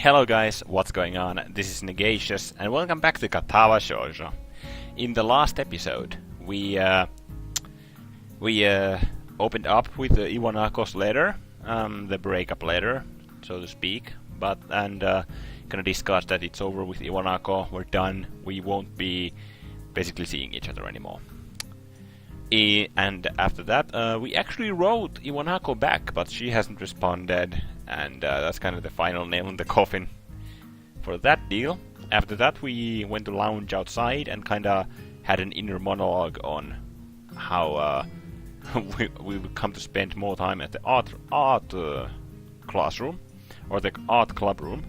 Hello guys, what's going on? This is Negacious, and welcome back to Katawa Shoujo. In the last episode, we opened up with Iwanako's letter, the breakup letter, so to speak, and gonna discuss that it's over with Iwanako, we're done, we won't be basically seeing each other anymore. And after that, we actually wrote Iwanako back, but she hasn't responded, and that's kind of the final nail in the coffin for that deal. After that, we went to lounge outside and kind of had an inner monologue on how we would come to spend more time at the art classroom, or the art club room.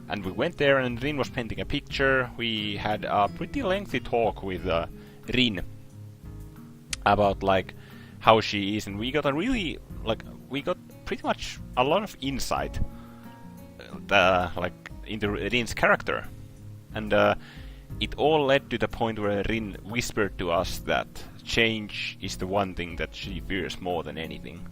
And we went there, and Rin was painting a picture. We had a pretty lengthy talk with Rin about like how she is, and we got pretty much a lot of insight into Rin's character, and it all led to the point where Rin whispered to us that change is the one thing that she fears more than anything.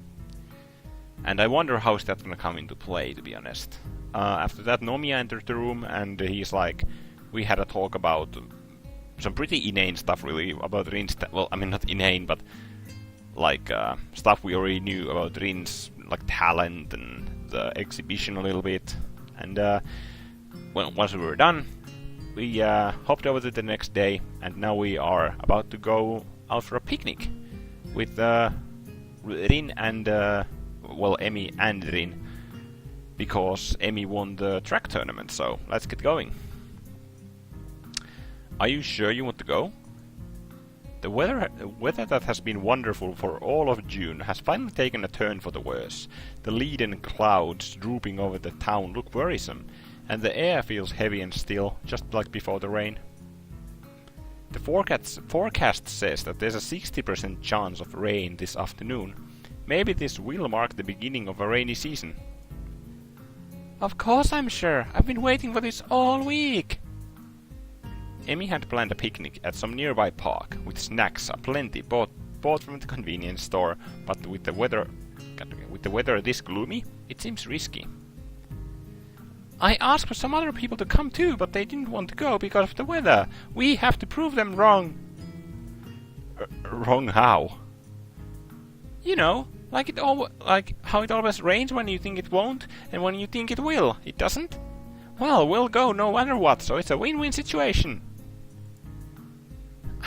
And I wonder how's that gonna come into play, to be honest. After that, Nomiya entered the room, and he's like, we had a talk about some pretty inane stuff, really, about Rin's... well, I mean, not inane, but like stuff we already knew about Rin's like talent and the exhibition a little bit. And once we were done, we hopped over to the next day, and now we are about to go out for a picnic with Rin and Emi and Rin, because Emi won the track tournament. So let's get going. Are you sure you want to go? The weather that has been wonderful for all of June has finally taken a turn for the worse. The leaden clouds drooping over the town look worrisome, and the air feels heavy and still, just like before the rain. The forecast says that there's a 60% chance of rain this afternoon. Maybe this will mark the beginning of a rainy season. Of course I'm sure. I've been waiting for this all week. Emi had planned a picnic at some nearby park, with snacks aplenty bought from the convenience store, but with the weather this gloomy, it seems risky. I asked for some other people to come too, but they didn't want to go because of the weather. We have to prove them wrong. Wrong how? You know, like how it always rains when you think it won't, and when you think it will, it doesn't. Well, we'll go no matter what, so it's a win-win situation.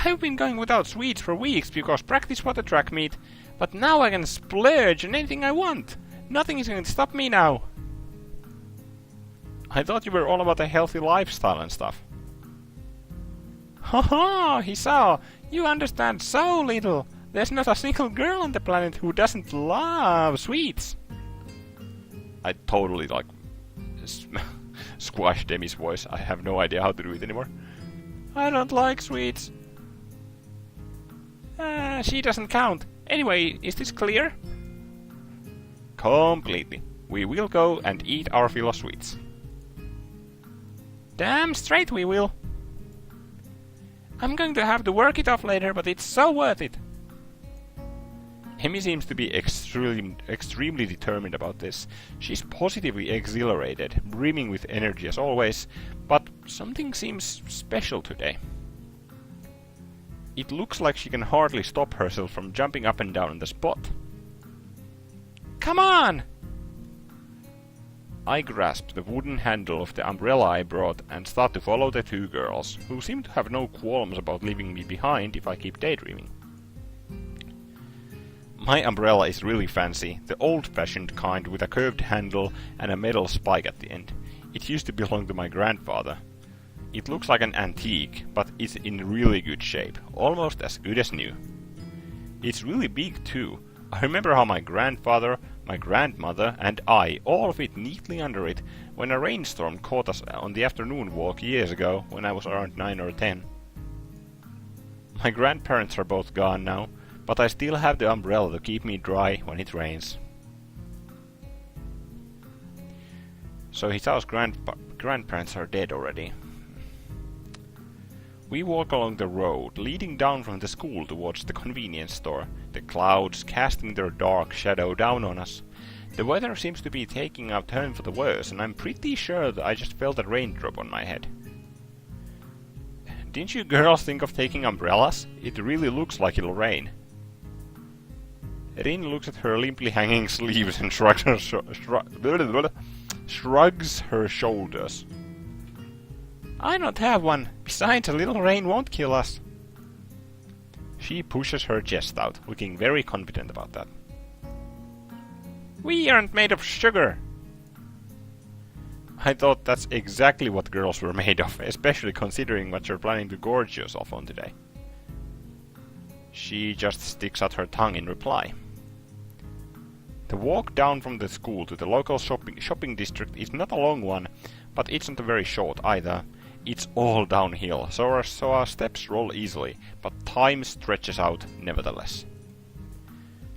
I've been going without sweets for weeks because practice for the track meet, but now I can splurge on anything I want. Nothing is going to stop me now. I thought you were all about a healthy lifestyle and stuff. Haha, Hisao, you understand so little. There's not a single girl on the planet who doesn't love sweets. I totally squashed Emi's voice. I have no idea how to do it anymore. I don't like sweets. She doesn't count. Anyway, is this clear? Completely. We will go and eat our fill of sweets. Damn straight we will. I'm going to have to work it off later, but it's so worth it. Emi seems to be extremely determined about this. She's positively exhilarated, brimming with energy as always, but something seems special today. It looks like she can hardly stop herself from jumping up and down on the spot. Come on! I grasped the wooden handle of the umbrella I brought and start to follow the two girls, who seem to have no qualms about leaving me behind if I keep daydreaming. My umbrella is really fancy, the old-fashioned kind with a curved handle and a metal spike at the end. It used to belong to my grandfather. It looks like an antique, but it's in really good shape, almost as good as new. It's really big too. I remember how my grandfather, my grandmother, and I all fit neatly under it when a rainstorm caught us on the afternoon walk years ago when I was around 9 or 10. My grandparents are both gone now, but I still have the umbrella to keep me dry when it rains. So Hisao's grandparents are dead already. We walk along the road, leading down from the school towards the convenience store, the clouds casting their dark shadow down on us. The weather seems to be taking a turn for the worse, and I'm pretty sure that I just felt a raindrop on my head. Didn't you girls think of taking umbrellas? It really looks like it'll rain. Rin looks at her limply hanging sleeves and shrugs her shoulders. I don't have one. Besides, a little rain won't kill us. She pushes her chest out, looking very confident about that. We aren't made of sugar. I thought that's exactly what girls were made of, especially considering what you're planning to gorge yourself on today. She just sticks out her tongue in reply. The walk down from the school to the local shopping district is not a long one, but it's not very short either. It's all downhill, so our steps roll easily, but time stretches out nevertheless.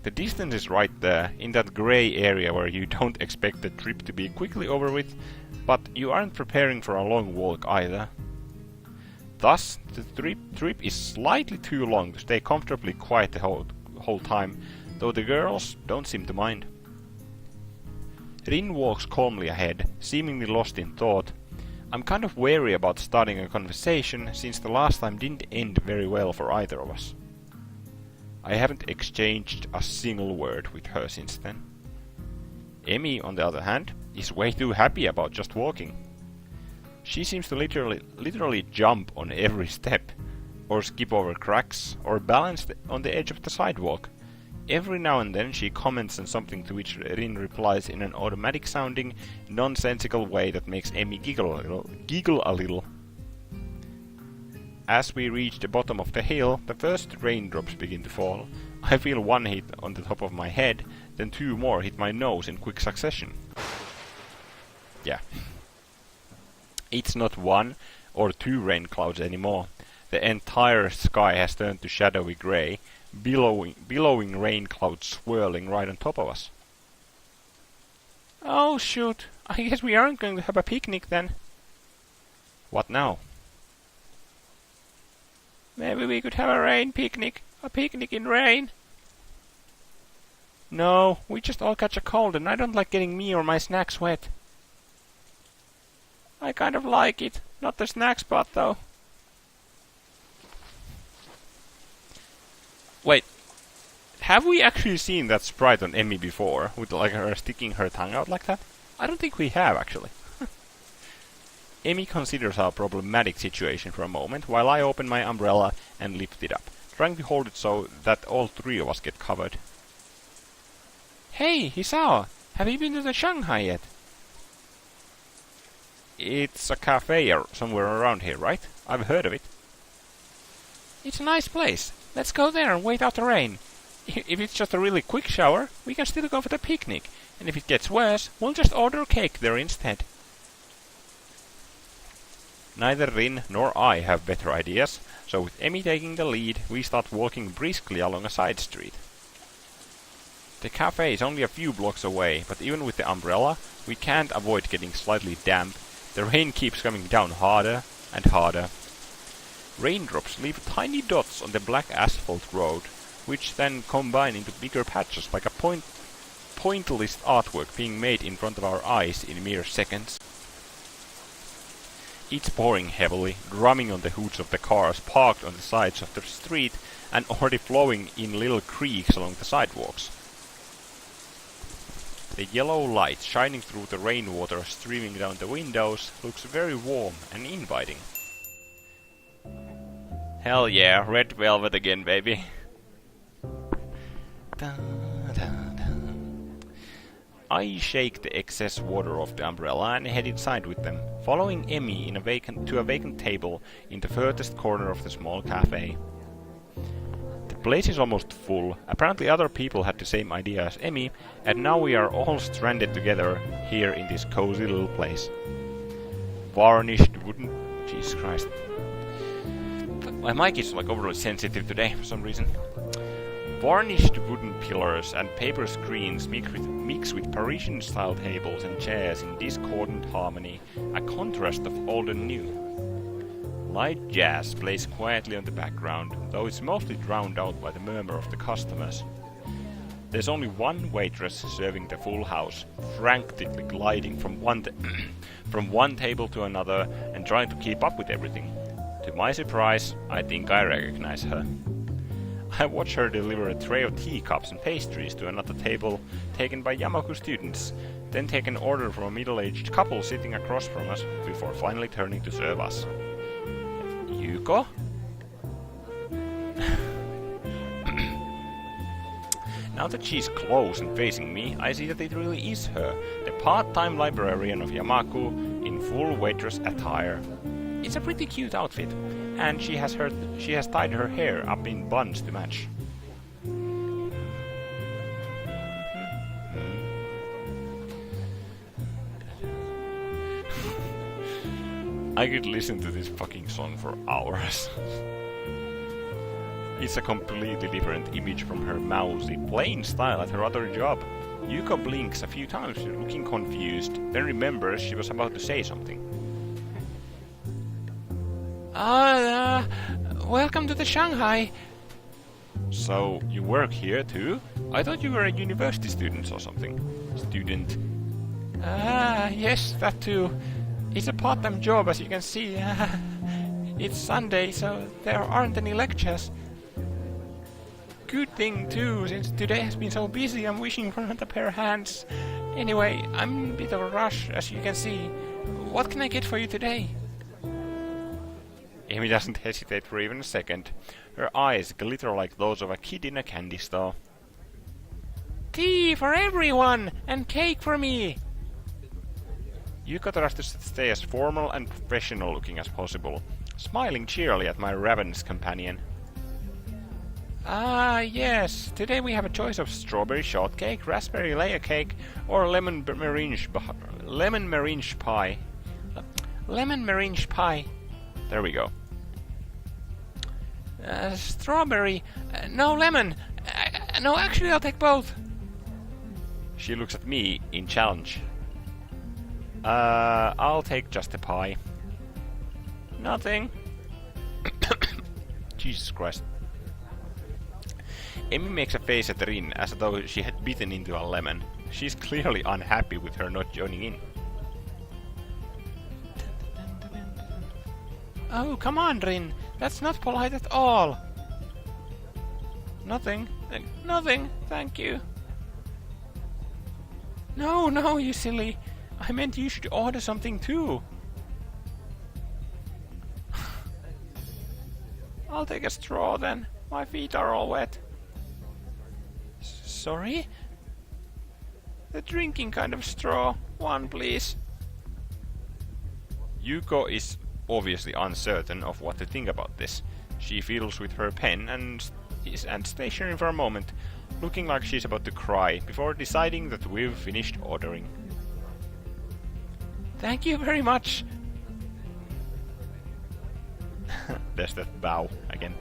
The distance is right there, in that grey area where you don't expect the trip to be quickly over with, but you aren't preparing for a long walk either. Thus, the trip is slightly too long to stay comfortably quiet the whole time, though the girls don't seem to mind. Rin walks calmly ahead, seemingly lost in thought. I'm kind of wary about starting a conversation, since the last time didn't end very well for either of us. I haven't exchanged a single word with her since then. Emmy, on the other hand, is way too happy about just walking. She seems to literally jump on every step, or skip over cracks, or balance on the edge of the sidewalk. Every now and then she comments on something to which Rin replies in an automatic-sounding, nonsensical way that makes Emmy giggle a little. As we reach the bottom of the hill, the first raindrops begin to fall. I feel one hit on the top of my head, then two more hit my nose in quick succession. Yeah. It's not one or two rain clouds anymore. The entire sky has turned to shadowy grey, billowing rain clouds swirling right on top of us. Oh shoot, I guess we aren't going to have a picnic then. What now? Maybe we could have a rain picnic. A picnic in rain. No, we just all catch a cold and I don't like getting me or my snacks wet. I kind of like it. Not the snack spot though. Wait, have we actually seen that sprite on Emmy before, with like her sticking her tongue out like that? I don't think we have actually. Emmy considers our problematic situation for a moment, while I open my umbrella and lift it up, trying to hold it so that all three of us get covered. Hey, Hisao, have you been to the Shanghai yet? It's a cafe somewhere around here, right? I've heard of it. It's a nice place. Let's go there and wait out the rain. If it's just a really quick shower, we can still go for the picnic. And if it gets worse, we'll just order cake there instead. Neither Rin nor I have better ideas, so with Emmy taking the lead, we start walking briskly along a side street. The cafe is only a few blocks away, but even with the umbrella, we can't avoid getting slightly damp. The rain keeps coming down harder and harder. Raindrops leave tiny dots on the black asphalt road, which then combine into bigger patches like a pointillist artwork being made in front of our eyes in mere seconds. It's pouring heavily, drumming on the hoods of the cars parked on the sides of the street and already flowing in little creeks along the sidewalks. The yellow light shining through the rainwater streaming down the windows looks very warm and inviting. Hell yeah, red velvet again, baby. Da, da, da. I shake the excess water off the umbrella and head inside with them, following Emmy to a vacant table in the furthest corner of the small cafe. The place is almost full. Apparently other people had the same idea as Emmy, and now we are all stranded together here in this cozy little place. Varnished wooden... Jesus Christ. My mic is like overly sensitive today for some reason. Varnished wooden pillars and paper screens mix with Parisian-style tables and chairs in discordant harmony, a contrast of old and new. Light jazz plays quietly on the background, though it's mostly drowned out by the murmur of the customers. There's only one waitress serving the full house, frantically gliding from one table to another and trying to keep up with everything. To my surprise, I think I recognize her. I watch her deliver a tray of teacups and pastries to another table taken by Yamaku students, then take an order from a middle-aged couple sitting across from us before finally turning to serve us. Yuko? Now that she's close and facing me, I see that it really is her, the part-time librarian of Yamaku, in full waitress attire. It's a pretty cute outfit, and she has tied her hair up in buns to match. I could listen to this fucking song for hours. It's a completely different image from her mousy, plain style at her other job. Yuko blinks a few times, looking confused, then remembers she was about to say something. Welcome to the Shanghai. So, you work here too? I thought you were a university student or something. Student. Yes, that too. It's a part-time job, as you can see. It's Sunday, so there aren't any lectures. Good thing too, since today has been so busy, I'm wishing for another pair of hands. Anyway, I'm in a bit of a rush, as you can see. What can I get for you today? Amy doesn't hesitate for even a second. Her eyes glitter like those of a kid in a candy store. Tea for everyone, and cake for me! Yuko tries to stay as formal and professional looking as possible, smiling cheerily at my ravenous companion. Yes. Today we have a choice of strawberry shortcake, raspberry layer cake, or lemon meringue pie. Lemon meringue pie. There we go. Strawberry. No, lemon. No, actually, I'll take both. She looks at me in challenge. I'll take just a pie. Nothing. Jesus Christ. Amy makes a face at Rin as though she had bitten into a lemon. She's clearly unhappy with her not joining in. Oh, come on, Rin. That's not polite at all. Nothing. Nothing, thank you. No, you silly. I meant you should order something too. I'll take a straw then. My feet are all wet. Sorry? The drinking kind of straw. One, please. Yuko is obviously uncertain of what to think about this. She fiddles with her pen and stationary for a moment, looking like she's about to cry, before deciding that we've finished ordering. Thank you very much. There's that bow again.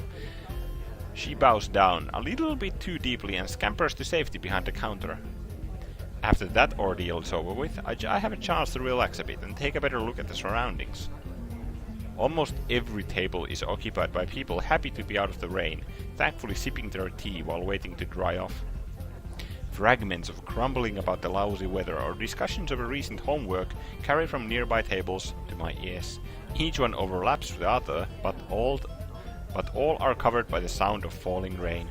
She bows down a little bit too deeply and scampers to safety behind the counter. After that ordeal is over with, I have a chance to relax a bit and take a better look at the surroundings. Almost every table is occupied by people happy to be out of the rain, thankfully sipping their tea while waiting to dry off. Fragments of grumbling about the lousy weather or discussions of a recent homework carry from nearby tables to my ears. Each one overlaps with the other, but all are covered by the sound of falling rain.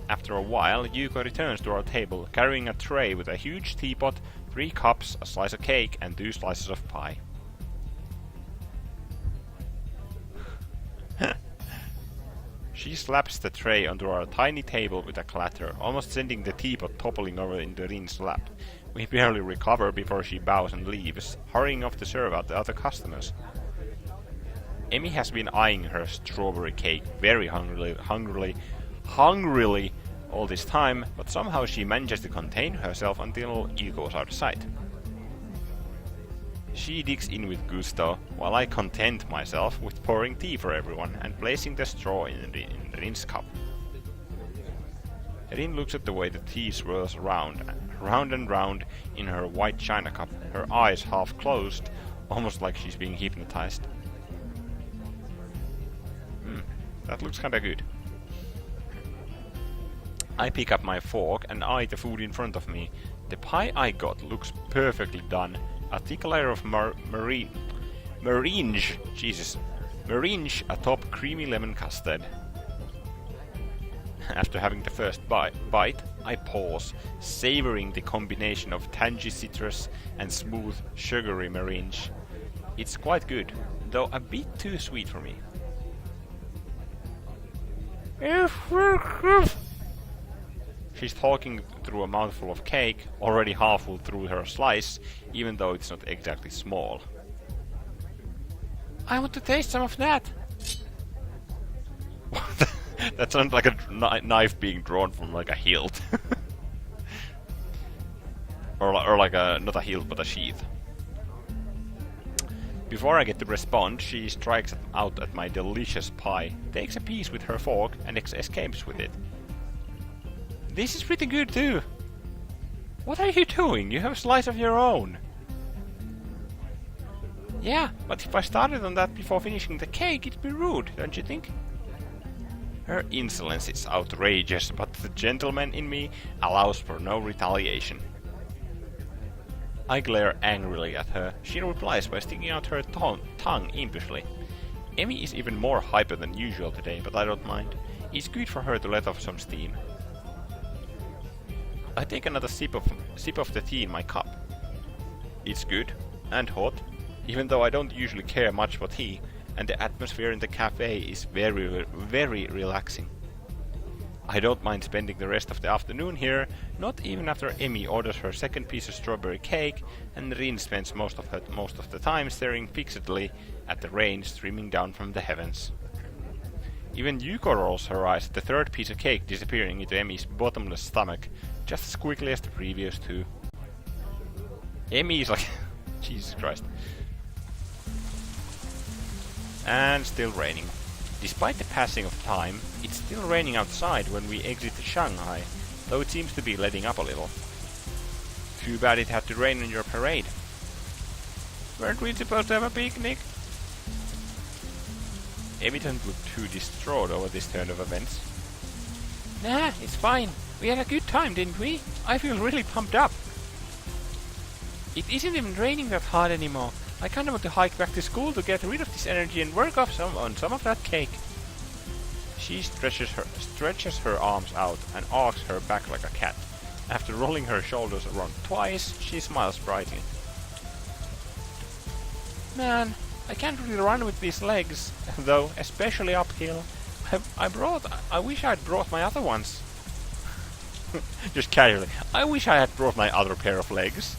After a while, Yuko returns to our table, carrying a tray with a huge teapot, 3 cups, a slice of cake, and 2 slices of pie. She slaps the tray onto our tiny table with a clatter, almost sending the teapot toppling over into Rin's lap. We barely recover before she bows and leaves, hurrying off to serve out the other customers. Amy has been eyeing her strawberry cake very hungrily all this time, but somehow she manages to contain herself until Yuko's out of sight. She digs in with gusto, while I content myself with pouring tea for everyone and placing the straw in Rin's cup. Rin looks at the way the tea swirls round and round in her white china cup, her eyes half closed, almost like she's being hypnotized. That looks kinda good. I pick up my fork and eye the food in front of me. The pie I got looks perfectly done. A thick layer of meringue, atop creamy lemon custard. After having the first bite, I pause, savoring the combination of tangy citrus and smooth, sugary meringue. It's quite good, though a bit too sweet for me. She's talking through a mouthful of cake, already half full through her slice, even though it's not exactly small. I want to taste some of that. That sounds like a knife being drawn from like a hilt. or like a, not a hilt, but a sheath. Before I get to respond, she strikes out at my delicious pie, takes a piece with her fork, and escapes with it. This is pretty good too. What are you doing? You have a slice of your own. Yeah, but if I started on that before finishing the cake, it'd be rude, don't you think? Her insolence is outrageous, but the gentleman in me allows for no retaliation. I glare angrily at her. She replies by sticking out her tongue impishly. Emmy is even more hyper than usual today, but I don't mind. It's good for her to let off some steam. I take another sip of the tea in my cup. It's good and hot, even though I don't usually care much for tea, and the atmosphere in the cafe is very, very relaxing. I don't mind spending the rest of the afternoon here, not even after Emmy orders her second piece of strawberry cake, and Rin spends most of the time staring fixedly at the rain streaming down from the heavens. Even Yuko rolls her eyes at the third piece of cake disappearing into Emmy's bottomless stomach, just as quickly as the previous two. Emmy is like... Jesus Christ. And still raining. Despite the passing of time, it's still raining outside when we exit Shanghai, though it seems to be letting up a little. Too bad it had to rain on your parade. Weren't we supposed to have a picnic? Emmy doesn't look too distraught over this turn of events. Nah, it's fine. We had a good time, didn't we? I feel really pumped up. It isn't even raining that hard anymore. I kinda want to hike back to school to get rid of this energy and work off on some of that cake. She stretches her arms out and arcs her back like a cat. After rolling her shoulders around twice, she smiles brightly. Man, I can't really run with these legs, though, especially uphill. I wish I'd brought my other ones. Just casually. I wish I had brought my other pair of legs.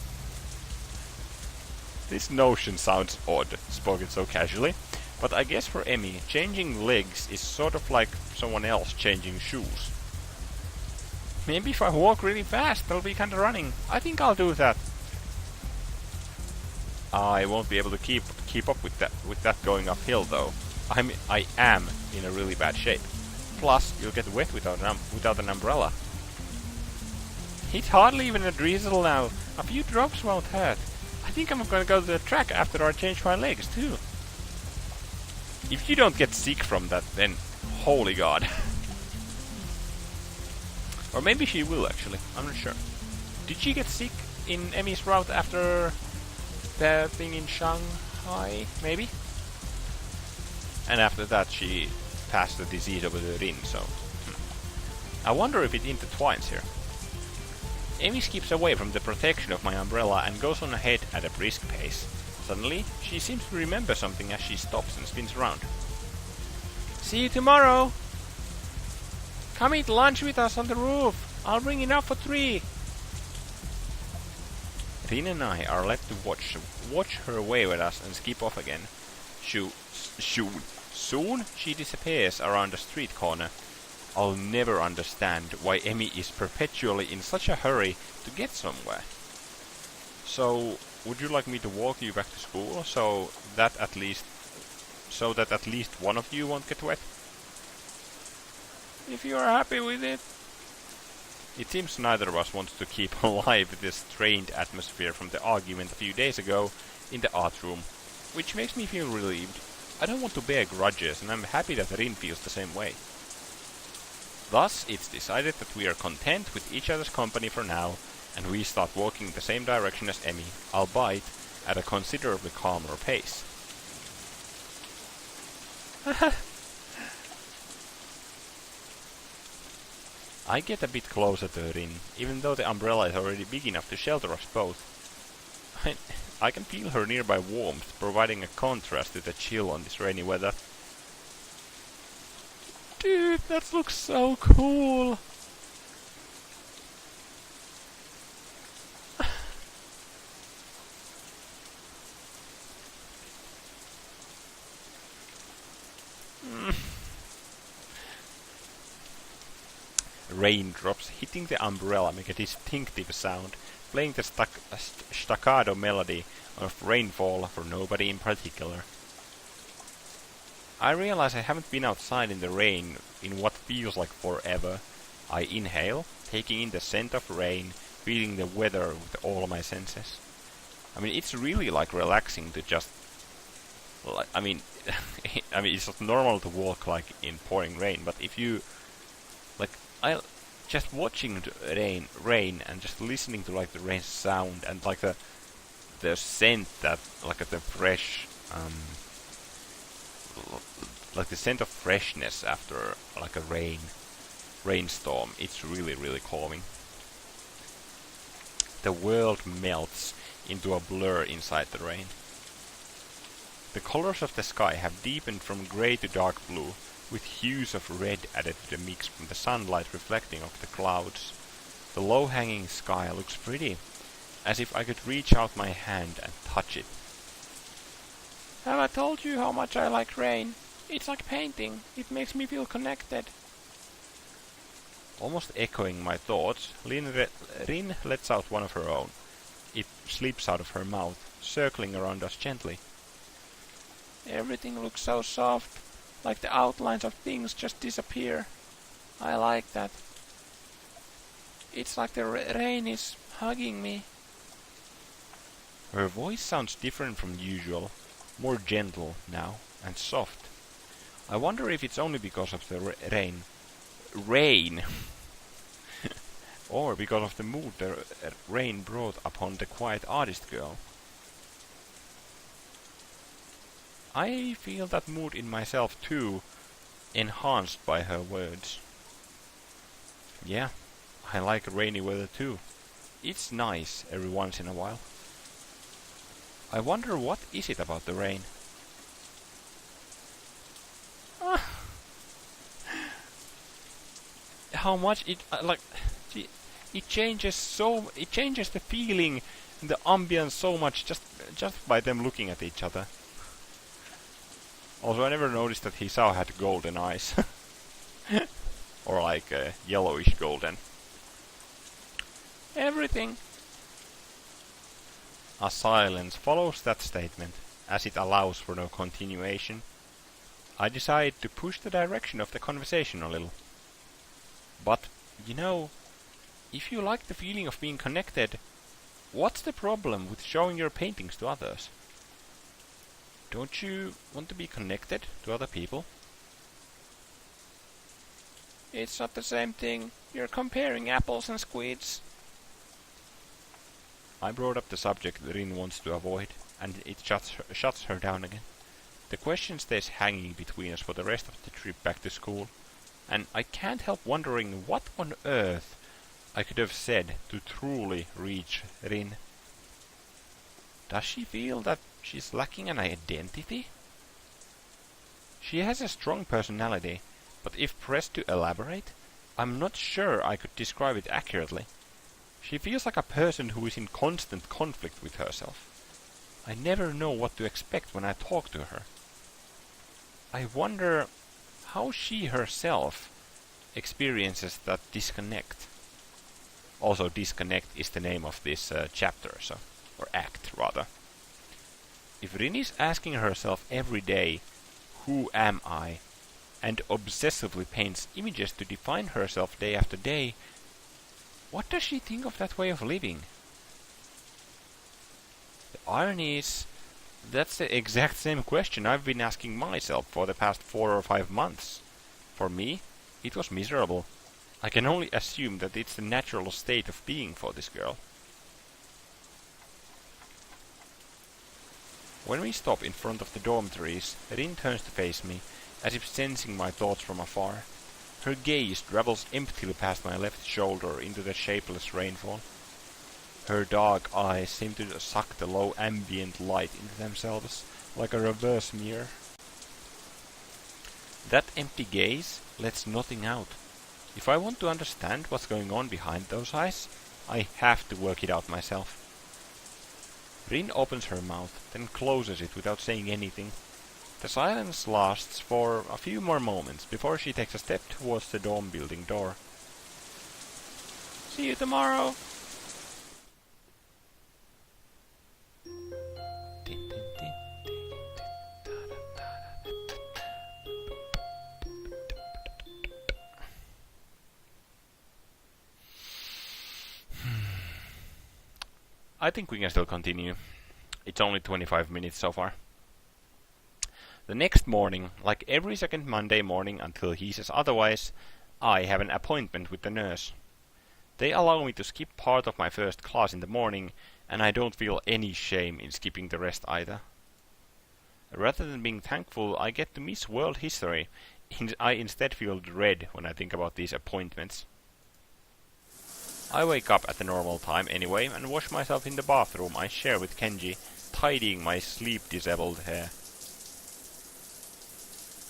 This notion sounds odd, spoken so casually, but I guess for Emmy, changing legs is sort of like someone else changing shoes. Maybe if I walk really fast, I'll be kinda running. I think I'll do that. I won't be able to keep up with that going uphill though. I am in a really bad shape. Plus, you'll get wet without an umbrella. It's hardly even a drizzle now. A few drops won't hurt. I think I'm gonna go to the track after I change my legs too. If you don't get sick from that, then holy god. Or maybe she will actually, I'm not sure. Did she get sick in Emmy's route after the thing in Shanghai, maybe? And after that she passed the disease over the Rin, so... I wonder if it intertwines here. Emmy skips away from the protection of my umbrella and goes on ahead at a brisk pace. Suddenly, she seems to remember something as she stops and spins around. See you tomorrow! Come eat lunch with us on the roof! I'll bring enough for 3! Rin and I are left to watch her away with us and skip off again. Soon she disappears around a street corner. I'll never understand why Emmy is perpetually in such a hurry to get somewhere. So, would you like me to walk you back to school so that at least one of you won't get wet? If you are happy with it. It seems neither of us wants to keep alive this strained atmosphere from the argument a few days ago in the art room, which makes me feel relieved. I don't want to bear grudges, and I'm happy that Rin feels the same way. Thus, it's decided that we are content with each other's company for now, and we start walking the same direction as Emmy, albeit at a considerably calmer pace. I get a bit closer to Rin, even though the umbrella is already big enough to shelter us both. I can feel her nearby warmth, providing a contrast to the chill on this rainy weather. Dude, that looks so cool! Raindrops hitting the umbrella make a distinctive sound, playing the staccato melody of rainfall for nobody in particular. I realize I haven't been outside in the rain in what feels like forever. I inhale, taking in the scent of rain, feeling the weather with all my senses. I mean, it's really like relaxing to just... I mean, it's not normal to walk like in pouring rain, but if you... I just watching the rain and just listening to like the rain sound and like the scent that like the fresh like the scent of freshness after like a rainstorm, it's really calming. The world melts into a blur inside the rain. The colors of the sky have deepened from grey to dark blue, with hues of red added to the mix from the sunlight reflecting off the clouds. The low-hanging sky looks pretty, as if I could reach out my hand and touch it. Have I told you how much I like rain? It's like painting. It makes me feel connected. Almost echoing my thoughts, Rin lets out one of her own. It slips out of her mouth, circling around us gently. Everything looks so soft. Like the outlines of things just disappear. I like that. It's like the rain is hugging me. Her voice sounds different from usual, more gentle now, and soft. I wonder if it's only because of the rain, or because of the mood the rain brought upon the quiet artist girl. I feel that mood in myself too, enhanced by her words. Yeah, I like rainy weather too. It's nice every once in a while. I wonder what is it about the rain? How much it it changes the feeling and the ambience so much just by them looking at each other. Also, I never noticed that Hisao had golden eyes. Or like yellowish golden. Everything. A silence follows that statement, as it allows for no continuation. I decide to push the direction of the conversation a little. But, you know, if you like the feeling of being connected, what's the problem with showing your paintings to others? Don't you want to be connected to other people? It's not the same thing. You're comparing apples and squids. I brought up the subject Rin wants to avoid, and it shuts her down again. The question stays hanging between us for the rest of the trip back to school, and I can't help wondering what on earth I could have said to truly reach Rin. Does she feel that she's lacking an identity? She has a strong personality, but if pressed to elaborate, I'm not sure I could describe it accurately. She feels like a person who is in constant conflict with herself. I never know what to expect when I talk to her. I wonder how she herself experiences that disconnect. Also, disconnect is the name of this chapter, or act rather. If Rin is asking herself every day, who am I, and obsessively paints images to define herself day after day, what does she think of that way of living? The irony is, that's the exact same question I've been asking myself for the past 4 or 5 months. For me, it was miserable. I can only assume that it's the natural state of being for this girl. When we stop in front of the dormitories, Rin turns to face me, as if sensing my thoughts from afar. Her gaze travels emptily past my left shoulder into the shapeless rainfall. Her dark eyes seem to suck the low ambient light into themselves, like a reverse mirror. That empty gaze lets nothing out. If I want to understand what's going on behind those eyes, I have to work it out myself. Rin opens her mouth, then closes it without saying anything. The silence lasts for a few more moments before she takes a step towards the dorm building door. See you tomorrow! I think we can still continue. It's only 25 minutes so far. The next morning, like every second Monday morning until he says otherwise, I have an appointment with the nurse. They allow me to skip part of my first class in the morning, and I don't feel any shame in skipping the rest either. Rather than being thankful I get to miss world history, I instead feel dread when I think about these appointments. I wake up at the normal time anyway and wash myself in the bathroom I share with Kenji, tidying my sleep-disabled hair.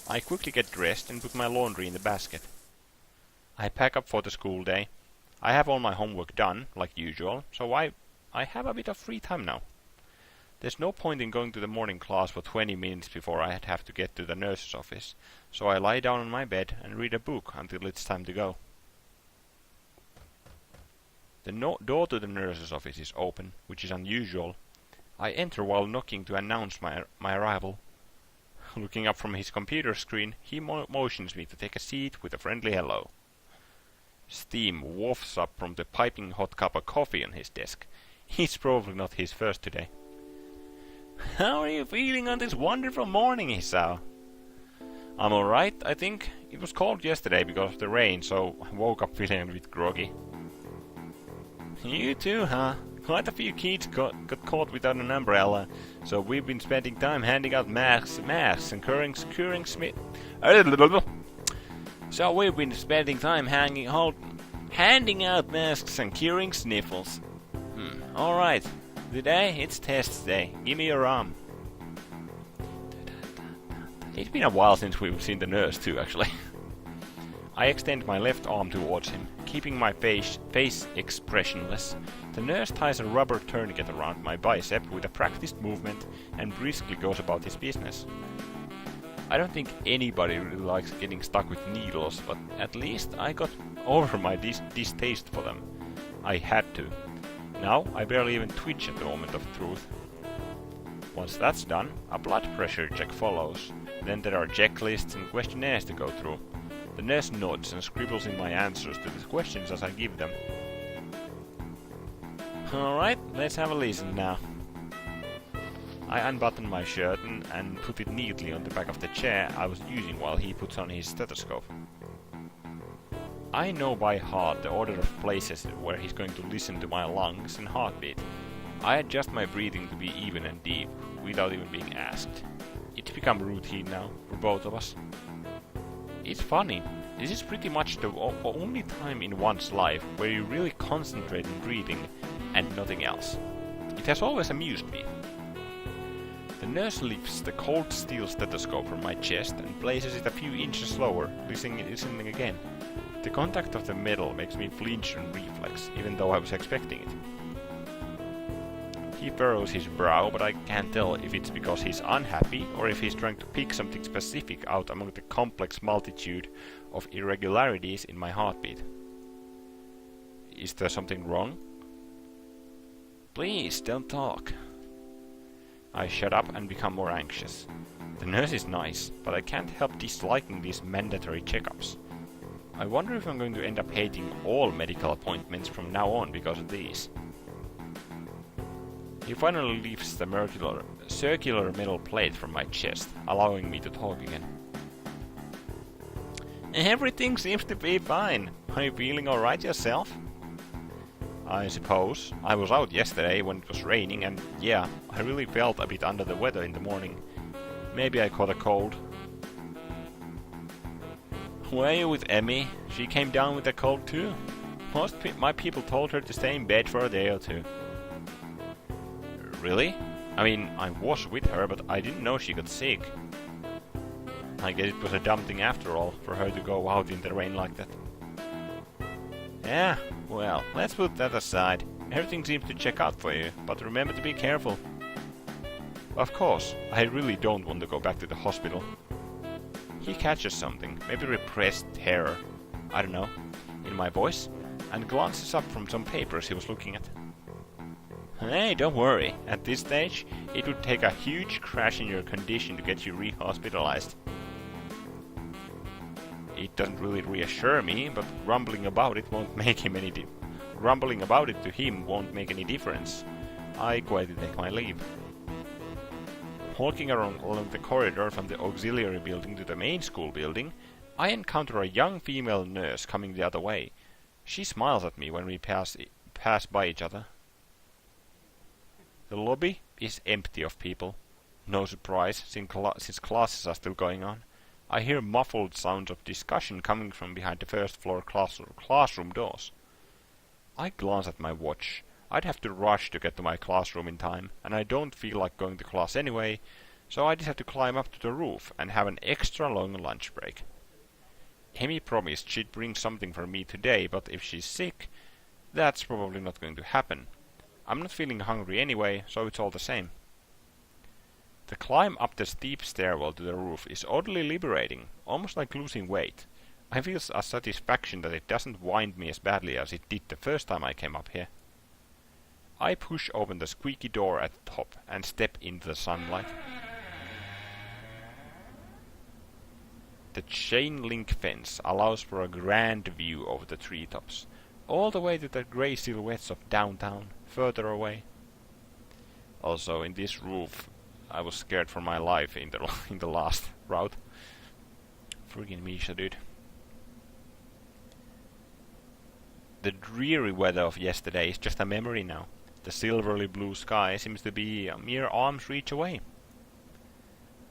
I quickly get dressed and put my laundry in the basket. I pack up for the school day. I have all my homework done, like usual, so I have a bit of free time now. There's no point in going to the morning class for 20 minutes before I'd have to get to the nurse's office, so I lie down on my bed and read a book until it's time to go. The door to the nurse's office is open, which is unusual. I enter while knocking to announce my arrival. Looking up from his computer screen, he motions me to take a seat with a friendly hello. Steam wafts up from the piping hot cup of coffee on his desk. It's probably not his first today. How are you feeling on this wonderful morning, Hisao? I'm alright, I think. It was cold yesterday because of the rain, so I woke up feeling a bit groggy. You too, huh? Quite a few kids got caught without an umbrella, so we've been spending time handing out masks and curing Smith. So we've been spending time handing out masks and curing sniffles. Alright, today it's test day. Give me your arm. It's been a while since we've seen the nurse too, actually. I extend my left arm towards him, keeping my face expressionless. The nurse ties a rubber tourniquet around my bicep with a practiced movement and briskly goes about his business. I don't think anybody really likes getting stuck with needles, but at least I got over my distaste for them. I had to. Now I barely even twitch at the moment of truth. Once that's done, a blood pressure check follows. Then there are checklists and questionnaires to go through. The nurse nods and scribbles in my answers to the questions as I give them. Alright, let's have a listen now. I unbutton my shirt and put it neatly on the back of the chair I was using while he puts on his stethoscope. I know by heart the order of places where he's going to listen to my lungs and heartbeat. I adjust my breathing to be even and deep, without even being asked. It's become routine now, for both of us. It's funny, this is pretty much the only time in one's life where you really concentrate on breathing and nothing else. It has always amused me. The nurse lifts the cold steel stethoscope from my chest and places it a few inches lower, listening again. The contact of the metal makes me flinch and reflex, even though I was expecting it. He furrows his brow, but I can't tell if it's because he's unhappy or if he's trying to pick something specific out among the complex multitude of irregularities in my heartbeat. Is there something wrong? Please, don't talk. I shut up and become more anxious. The nurse is nice, but I can't help disliking these mandatory checkups. I wonder if I'm going to end up hating all medical appointments from now on because of these. He finally lifts the circular metal plate from my chest, allowing me to talk again. Everything seems to be fine. Are you feeling alright yourself? I suppose. I was out yesterday when it was raining and yeah, I really felt a bit under the weather in the morning. Maybe I caught a cold. Were you with Emmy? She came down with a cold too. My people told her to stay in bed for a day or two. Really? I mean, I was with her, but I didn't know she got sick. I guess it was a dumb thing after all, for her to go out in the rain like that. Yeah, well, let's put that aside. Everything seems to check out for you, but remember to be careful. Of course, I really don't want to go back to the hospital. He catches something, maybe repressed terror, I don't know, in my voice, and glances up from some papers he was looking at. Hey, don't worry, at this stage, it would take a huge crash in your condition to get you re-hospitalized. It doesn't really reassure me, but rumbling about it won't make him any rumbling about it to him won't make any difference. I quietly take my leave. Walking along the corridor from the auxiliary building to the main school building, I encounter a young female nurse coming the other way. She smiles at me when we pass by each other. The lobby is empty of people. No surprise, since classes are still going on. I hear muffled sounds of discussion coming from behind the first floor classroom doors. I glance at my watch. I'd have to rush to get to my classroom in time, and I don't feel like going to class anyway, so I just have to climb up to the roof and have an extra long lunch break. Emi promised she'd bring something for me today, but if she's sick, that's probably not going to happen. I'm not feeling hungry anyway, so it's all the same. The climb up the steep stairwell to the roof is oddly liberating, almost like losing weight. I feel a satisfaction that it doesn't wind me as badly as it did the first time I came up here. I push open the squeaky door at the top and step into the sunlight. The chain link fence allows for a grand view over the treetops, all the way to the grey silhouettes of downtown, further away. Also, in this roof, I was scared for my life in the last route. Friggin' Misha, dude. The dreary weather of yesterday is just a memory now. The silvery blue sky seems to be a mere arm's reach away.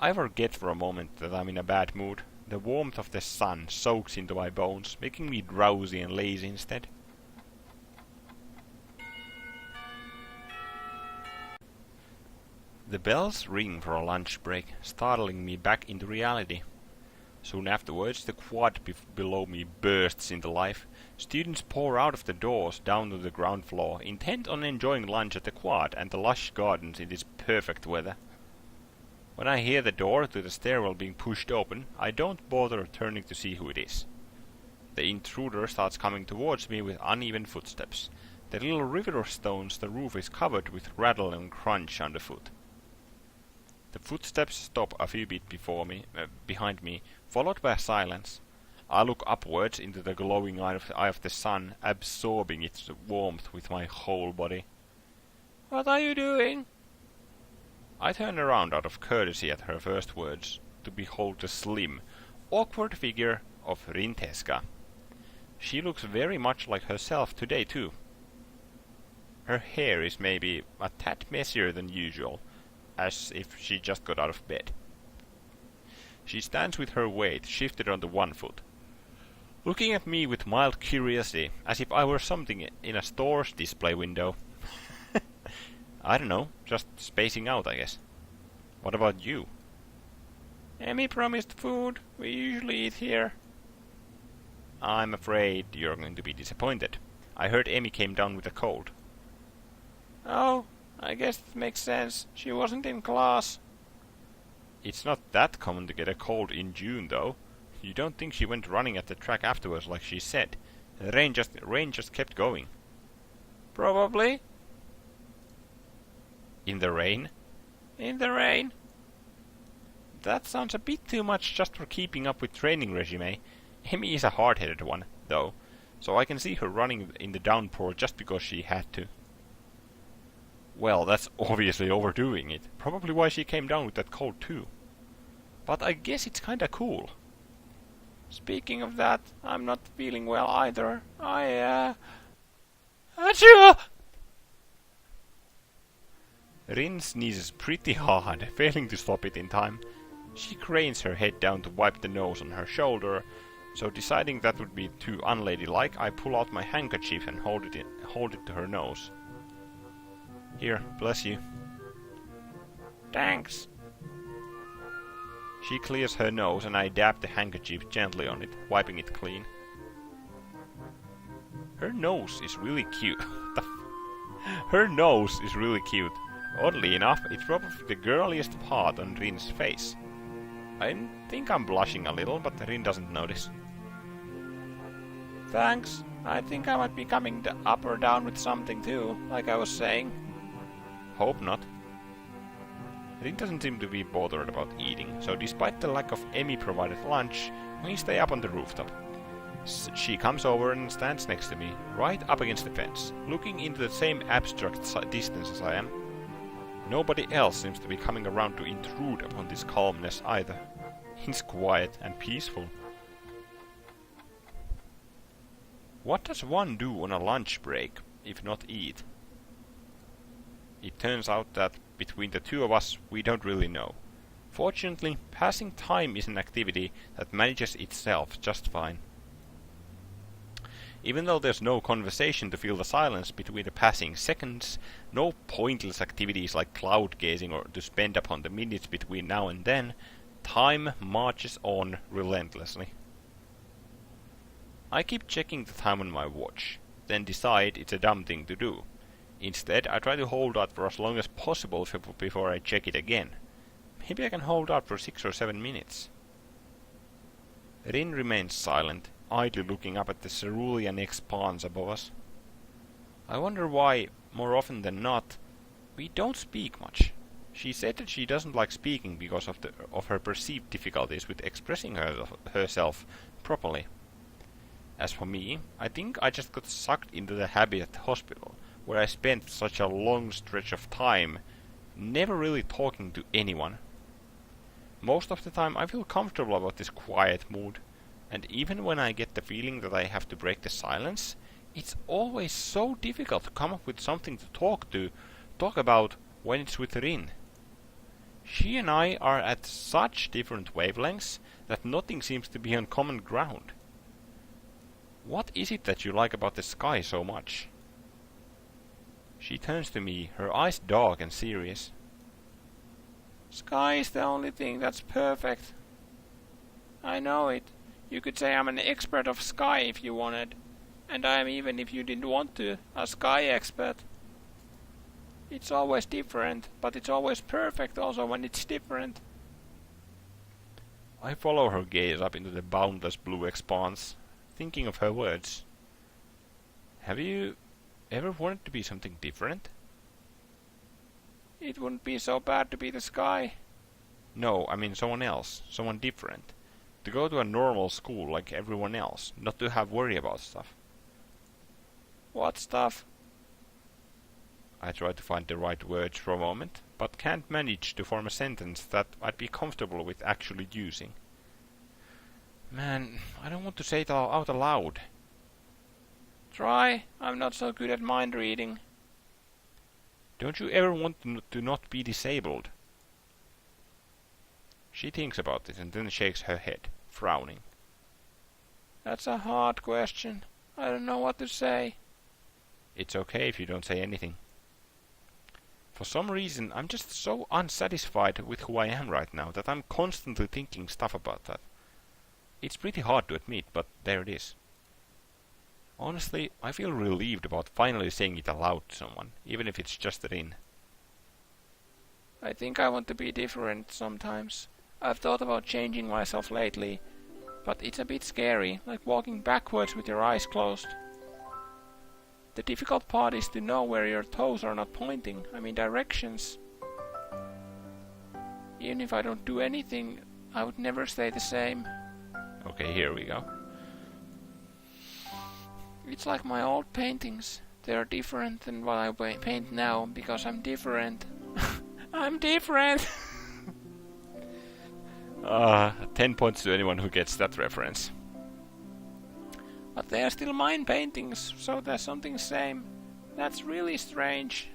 I forget for a moment that I'm in a bad mood. The warmth of the sun soaks into my bones, making me drowsy and lazy instead. The bells ring for a lunch break, startling me back into reality. Soon afterwards, the quad below me bursts into life. Students pour out of the doors down to the ground floor, intent on enjoying lunch at the quad and the lush gardens in this perfect weather. When I hear the door to the stairwell being pushed open, I don't bother turning to see who it is. The intruder starts coming towards me with uneven footsteps. The little river of stones the roof is covered with rattle and crunch underfoot. The footsteps stop a few feet behind me, followed by a silence. I look upwards into the glowing eye of the sun, absorbing its warmth with my whole body. What are you doing? I turn around out of courtesy at her first words, to behold the slim, awkward figure of Rinteska. She looks very much like herself today too. Her hair is maybe a tad messier than usual, as if she just got out of bed. She stands with her weight shifted onto one foot, looking at me with mild curiosity, as if I were something in a store's display window. I don't know, just spacing out, I guess. What about you? Emmy promised food. We usually eat here. I'm afraid you're going to be disappointed. I heard Emmy came down with a cold. Oh, I guess it makes sense. She wasn't in class. It's not that common to get a cold in June, though. You don't think she went running at the track afterwards like she said. The rain just kept going. Probably. In the rain? In the rain. That sounds a bit too much just for keeping up with training regime. Emmy is a hard-headed one, though, so I can see her running in the downpour just because she had to. Well, that's obviously overdoing it. Probably why she came down with that cold too. But I guess it's kinda cool. Speaking of that, I'm not feeling well either. Achoo! Rin sneezes pretty hard, failing to stop it in time. She cranes her head down to wipe the nose on her shoulder, so deciding that would be too unladylike, I pull out my handkerchief and hold it to her nose. Here, bless you. Thanks. She clears her nose and I dab the handkerchief gently on it, wiping it clean. Her nose is really cute. Her nose is really cute. Oddly enough, it's probably the girliest part on Rin's face. I think I'm blushing a little, but Rin doesn't notice. Thanks. I think I might be coming up or down with something too, like I was saying. Hope not. Rin doesn't seem to be bothered about eating, so despite the lack of Emmy-provided lunch, we stay up on the rooftop. She comes over and stands next to me, right up against the fence, looking into the same abstract distance as I am. Nobody else seems to be coming around to intrude upon this calmness either. It's quiet and peaceful. What does one do on a lunch break, if not eat? It turns out that between the two of us, we don't really know. Fortunately, passing time is an activity that manages itself just fine. Even though there's no conversation to fill the silence between the passing seconds, no pointless activities like cloud gazing or to spend upon the minutes between now and then, time marches on relentlessly. I keep checking the time on my watch, then decide it's a dumb thing to do. Instead, I try to hold out for as long as possible before I check it again. Maybe I can hold out for 6 or 7 minutes. Rin remains silent, idly looking up at the cerulean expanse above us. I wonder why, more often than not, we don't speak much. She said that she doesn't like speaking because of her perceived difficulties with expressing herself properly. As for me, I think I just got sucked into the habit at the hospital, where I spent such a long stretch of time never really talking to anyone. Most of the time I feel comfortable about this quiet mood, and even when I get the feeling that I have to break the silence, it's always so difficult to come up with something to talk about when it's with Rin. She and I are at such different wavelengths that nothing seems to be on common ground. What is it that you like about the sky so much? She turns to me, her eyes dark and serious. Sky is the only thing that's perfect. I know it. You could say I'm an expert of sky if you wanted. And I am, even if you didn't want to, a sky expert. It's always different, but it's always perfect also when it's different. I follow her gaze up into the boundless blue expanse, thinking of her words. Have you ever wanted to be something different? It wouldn't be so bad to be the sky. No, I mean someone else, someone different. To go to a normal school like everyone else, not to have worry about stuff. What stuff? I try to find the right words for a moment, but can't manage to form a sentence that I'd be comfortable with actually using. Man, I don't want to say it out aloud. Try. I'm not so good at mind reading. Don't you ever want to not be disabled? She thinks about it and then shakes her head, frowning. That's a hard question. I don't know what to say. It's okay if you don't say anything. For some reason, I'm just so unsatisfied with who I am right now that I'm constantly thinking stuff about that. It's pretty hard to admit, but there it is. Honestly, I feel relieved about finally saying it aloud to someone, even if it's just Rin. I think I want to be different sometimes. I've thought about changing myself lately, but it's a bit scary, like walking backwards with your eyes closed. The difficult part is to know where your toes are not pointing, I mean directions. Even if I don't do anything, I would never stay the same. Okay, here we go. It's like my old paintings. They're different than what I paint now, because I'm different. I'm different! 10 points to anyone who gets that reference. But they are still mine paintings, so there's something same. That's really strange.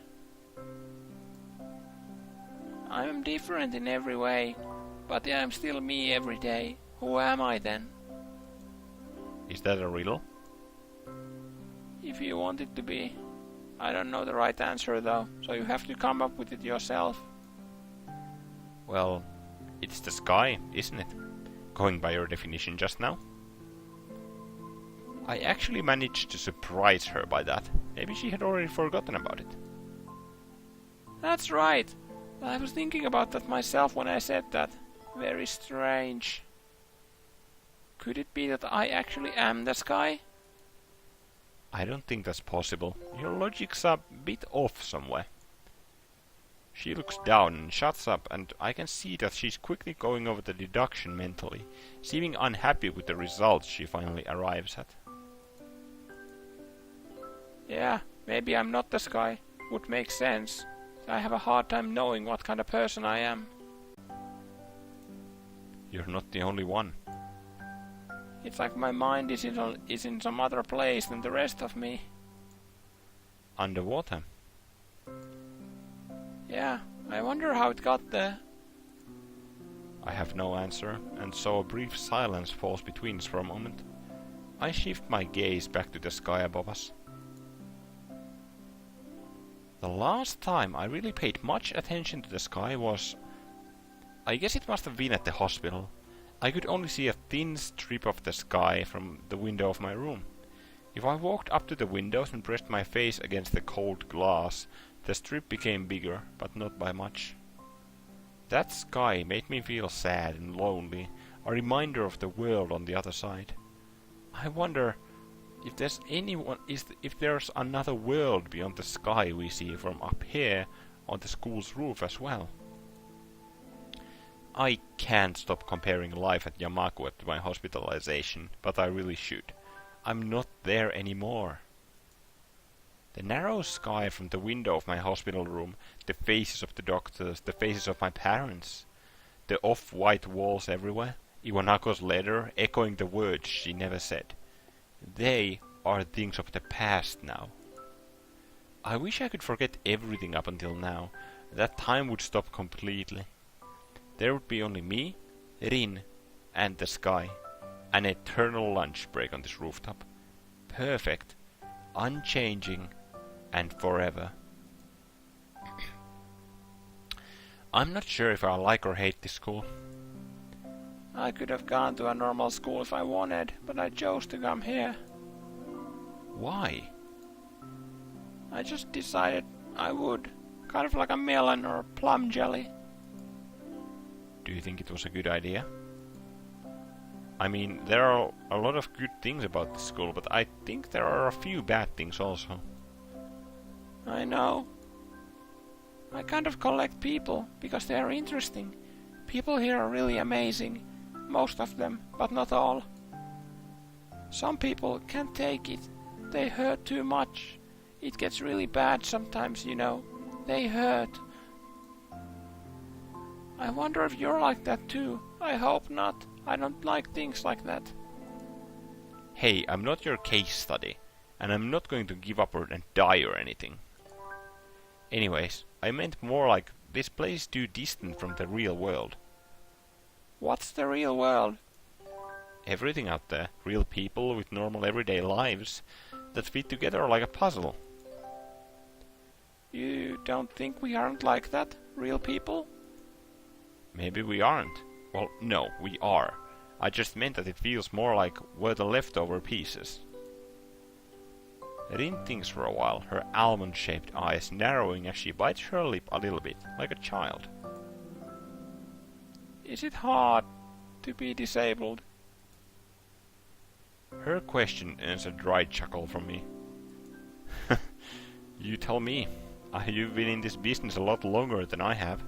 I'm different in every way, but I'm still me every day. Who am I then? Is that a riddle? If you want it to be. I don't know the right answer though, so you have to come up with it yourself. Well, it's the sky, isn't it? Going by your definition just now. I actually managed to surprise her by that. Maybe she had already forgotten about it. That's right. I was thinking about that myself when I said that. Very strange. Could it be that I actually am the sky? I don't think that's possible. Your logic's a bit off somewhere. She looks down and shuts up, and I can see that she's quickly going over the deduction mentally, seeming unhappy with the results she finally arrives at. Yeah, maybe I'm not the sky. Would make sense. I have a hard time knowing what kind of person I am. You're not the only one. It's like my mind is in some other place than the rest of me. Underwater? Yeah, I wonder how it got there. I have no answer, and so a brief silence falls between us for a moment. I shift my gaze back to the sky above us. The last time I really paid much attention to the sky was... I guess it must have been at the hospital. I could only see a thin strip of the sky from the window of my room. If I walked up to the windows and pressed my face against the cold glass, the strip became bigger, but not by much. That sky made me feel sad and lonely, a reminder of the world on the other side. I wonder if there's another world beyond the sky we see from up here on the school's roof as well. I can't stop comparing life at Yamaku to my hospitalization, but I really should. I'm not there anymore. The narrow sky from the window of my hospital room, the faces of the doctors, the faces of my parents, the off-white walls everywhere, Iwanako's letter echoing the words she never said. They are things of the past now. I wish I could forget everything up until now. That time would stop completely. There would be only me, Rin, and the sky. An eternal lunch break on this rooftop. Perfect, unchanging, and forever. I'm not sure if I like or hate this school. I could have gone to a normal school if I wanted, but I chose to come here. Why? I just decided I would. Kind of like a melon or plum jelly. Do you think it was a good idea? I mean, there are a lot of good things about the school, but I think there are a few bad things also. I know. I kind of collect people, because they are interesting. People here are really amazing. Most of them, but not all. Some people can't take it. They hurt too much. It gets really bad sometimes, you know. They hurt. I wonder if you're like that too. I hope not. I don't like things like that. Hey, I'm not your case study, and I'm not going to give up and die or anything. Anyways, I meant more like this place is too distant from the real world. What's the real world? Everything out there, real people with normal everyday lives that fit together like a puzzle. You don't think we aren't like that, real people? Maybe we aren't. Well, no, we are. I just meant that it feels more like we're the leftover pieces. Rin thinks for a while, her almond-shaped eyes narrowing as she bites her lip a little bit, like a child. Is it hard to be disabled? Her question earns a dry chuckle from me. You tell me. You've been in this business a lot longer than I have.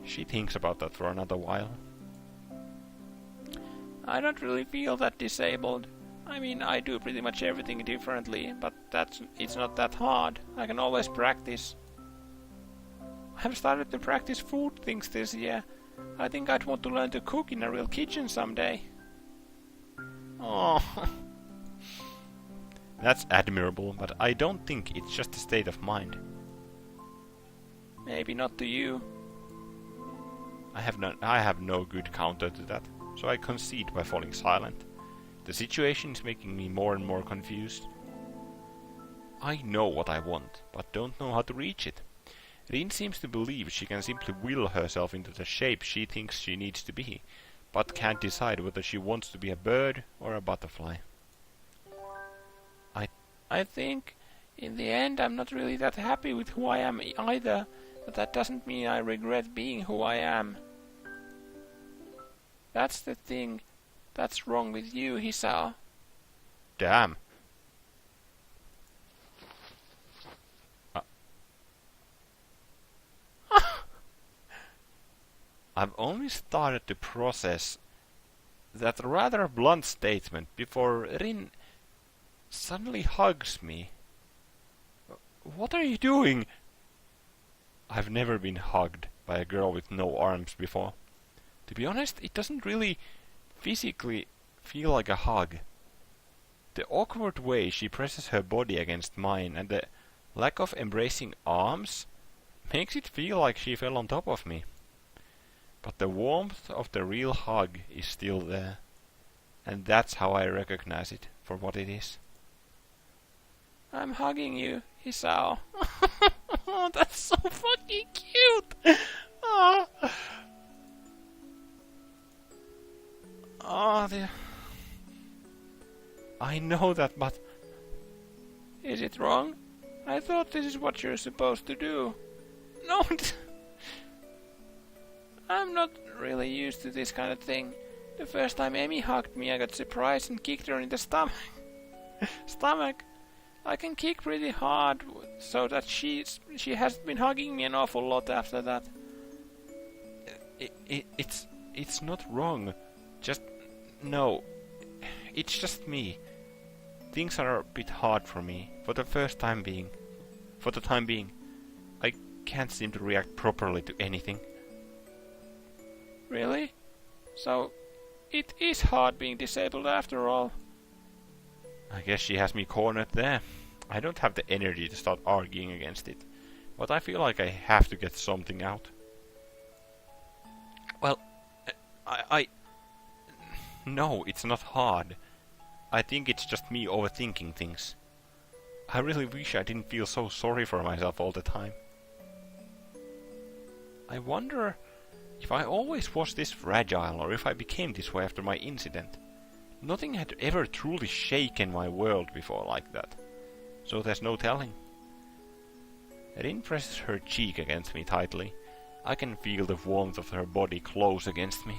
She thinks about that for another while. I don't really feel that disabled. I mean, I do pretty much everything differently, but it's not that hard. I can always practice. I've started to practice food things this year. I think I'd want to learn to cook in a real kitchen someday. Oh, that's admirable, but I don't think it's just a state of mind. Maybe not to you. I have no good counter to that, so I concede by falling silent. The situation is making me more and more confused. I know what I want, but don't know how to reach it. Rin seems to believe she can simply will herself into the shape she thinks she needs to be, but can't decide whether she wants to be a bird or a butterfly. I think, in the end, I'm not really that happy with who I am either, but that doesn't mean I regret being who I am. That's the thing that's wrong with you, Hisao. Damn. I've only started to process that rather blunt statement before Rin suddenly hugs me. What are you doing? I've never been hugged by a girl with no arms before. To be honest, it doesn't really physically feel like a hug. The awkward way she presses her body against mine and the lack of embracing arms makes it feel like she fell on top of me. But the warmth of the real hug is still there, and that's how I recognize it for what it is. I'm hugging you, Hisao. Oh, that's so fucking cute! Oh, dear. I know that, but... Is it wrong? I thought this is what you're supposed to do. No, I'm not really used to this kind of thing. The first time Emmy hugged me, I got surprised and kicked her in the stomach. I can kick pretty hard, so that she has been hugging me an awful lot after that. It's not wrong. No. It's just me. Things are a bit hard for me, for the time being. I can't seem to react properly to anything. Really? So, it is hard being disabled after all. I guess she has me cornered there. I don't have the energy to start arguing against it, but I feel like I have to get something out. Well, No, it's not hard. I think it's just me overthinking things. I really wish I didn't feel so sorry for myself all the time. I wonder if I always was this fragile, or if I became this way after my incident. Nothing had ever truly shaken my world before like that, so there's no telling. Rin presses her cheek against me tightly. I can feel the warmth of her body close against me.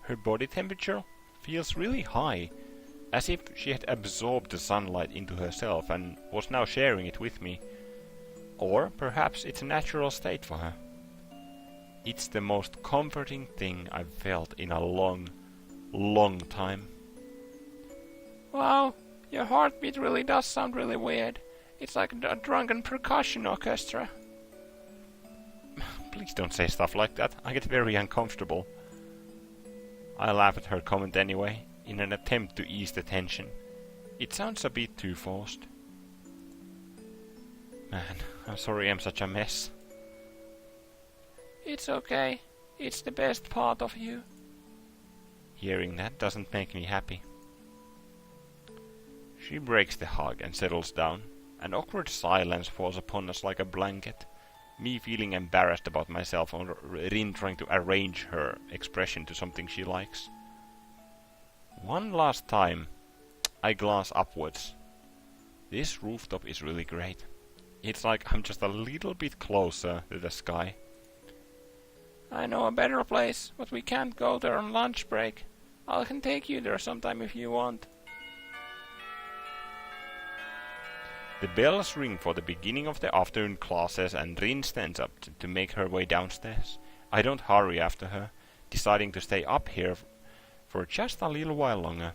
Her body temperature feels really high, as if she had absorbed the sunlight into herself and was now sharing it with me. Or perhaps it's a natural state for her. It's the most comforting thing I've felt in a long, long time. Wow, your heartbeat really does sound really weird. It's like a drunken percussion orchestra. Please don't say stuff like that. I get very uncomfortable. I laugh at her comment anyway, in an attempt to ease the tension. It sounds a bit too forced. Man, I'm sorry I'm such a mess. It's okay. It's the best part of you. Hearing that doesn't make me happy. She breaks the hug and settles down. An awkward silence falls upon us like a blanket. Me feeling embarrassed about myself, or Rin trying to arrange her expression to something she likes. One last time, I glance upwards. This rooftop is really great. It's like I'm just a little bit closer to the sky. I know a better place, but we can't go there on lunch break. I can take you there sometime if you want. The bells ring for the beginning of the afternoon classes and Rin stands up to make her way downstairs. I don't hurry after her, deciding to stay up here for just a little while longer.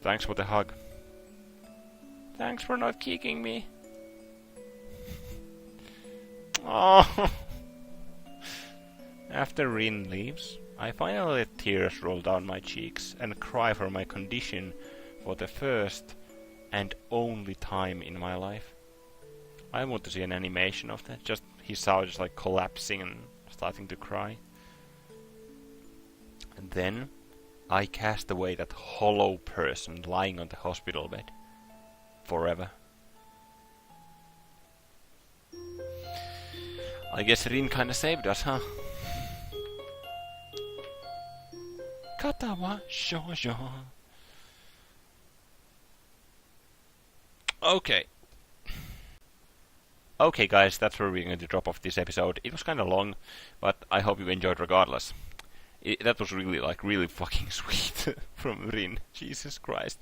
Thanks for the hug. Thanks for not kicking me. Oh. After Rin leaves, I finally let tears roll down my cheeks and cry for my condition for the first and only time in my life. I want to see an animation of that, just Hisao just like collapsing and starting to cry. And then I cast away that hollow person lying on the hospital bed. Forever. I guess Rin kinda saved us, huh? Katawa Shoujo. Okay. Okay guys, that's where we're going to drop off this episode. It was kinda long, but I hope you enjoyed regardless. That was really, like, really fucking sweet from Rin. Jesus Christ.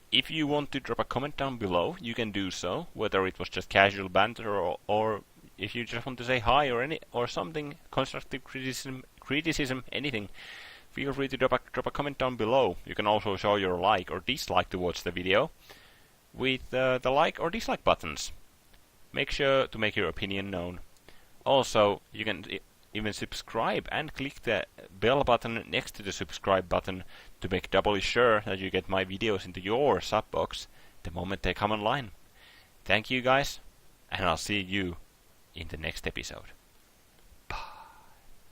If you want to drop a comment down below, you can do so, whether it was just casual banter or if you just want to say hi or something, constructive criticism, anything. Feel free to drop a comment down below. You can also show your like or dislike towards the video with the like or dislike buttons. Make sure to make your opinion known. Also, you can even subscribe and click the bell button next to the subscribe button to make doubly sure that you get my videos into your sub box the moment they come online. Thank you guys, and I'll see you in the next episode.